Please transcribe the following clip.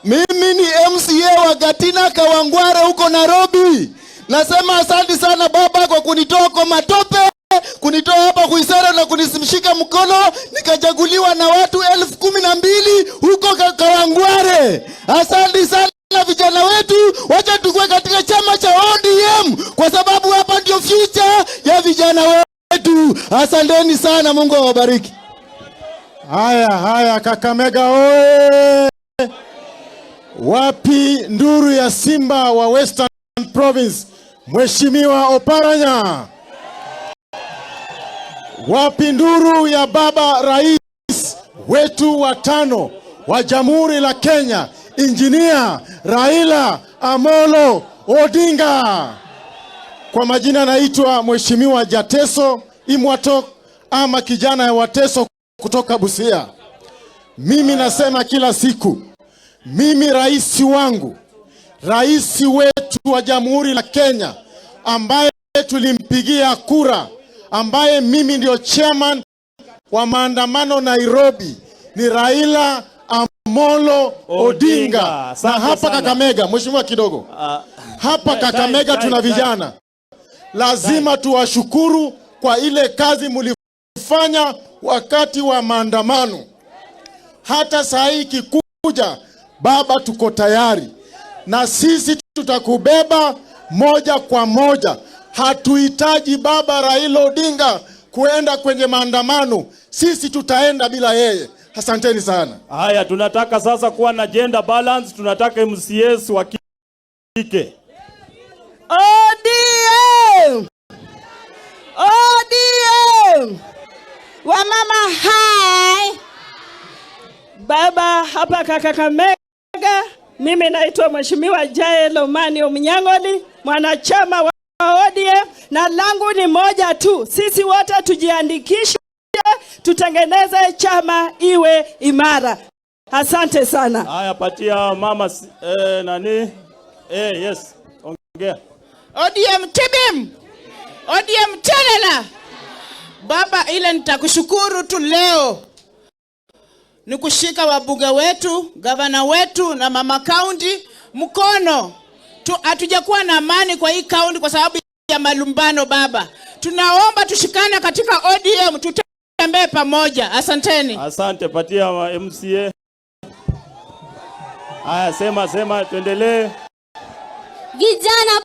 Mimi ni MCA wa Gatina Kawangware huko Nairobi. Nasema asante sana baba kwa kunitoa kwa matope, kunitoa hapa kuisara na kunisimshika mkono, nikachaguliwa na watu 12,000 huko Kawangware. Asante sana vijana wetu, wacha tukue katika chama cha ODM kwa sababu hapa ndio future ya vijana wetu. Asanteni sana, Mungu awabariki. Haya Kakamega oe! Wapi nduru ya Simba wa Western Province, Mheshimiwa Oparanya? Wapi nduru ya baba Rais wetu wa 5 wa Jamhuri la Kenya, Engineer Raila Amolo Odinga? Kwa majina naitwa Mheshimiwa Jateso Imwatok, ama kijana ya Wateso kutoka Busia. Mimi nasema kila siku, mimi rais wangu, rais wetu wa Jamhuri la Kenya ambaye tulimpigia kura, ambaye mimi ndio chairman wa maandamano Nairobi, ni Raila Amolo Odinga. Na hapa Kakamega, mheshimiwa kidogo, hapa Kakamega tuna vijana, lazima tuwashukuru kwa ile kazi mulifanya wakati wa maandamano. Hata saa hii kikuja baba, tuko tayari na sisi tutakubeba moja kwa moja. Hatuhitaji baba Raila Odinga kuenda kwenye maandamano, sisi tutaenda bila yeye. Asanteni sana. Haya, tunataka sasa kuwa na gender balance, tunataka MCAs wa kike. ODM! ODM! Wamama hai! Baba hapa Kakamega, mimi naitwa Mheshimiwa Jael Omani Omnyang'oli, mwanachama wa ODM, na langu ni moja tu. Sisi wote tujiandikishe, tutengeneze chama iwe imara. Asante sana. Haya, patia mama nani? Yes. Ongea. ODM tibim. ODM telela. Baba, ile nitakushukuru tu leo ni kushika wabunge wetu, gavana wetu na mama county mkono. Hatujakuwa na amani kwa hii county kwa sababu ya malumbano baba. Tunaomba tushikane katika ODM, tutembee pamoja. Asanteni. Asante, patia MCA. Haya, sema tuendelee. Vijana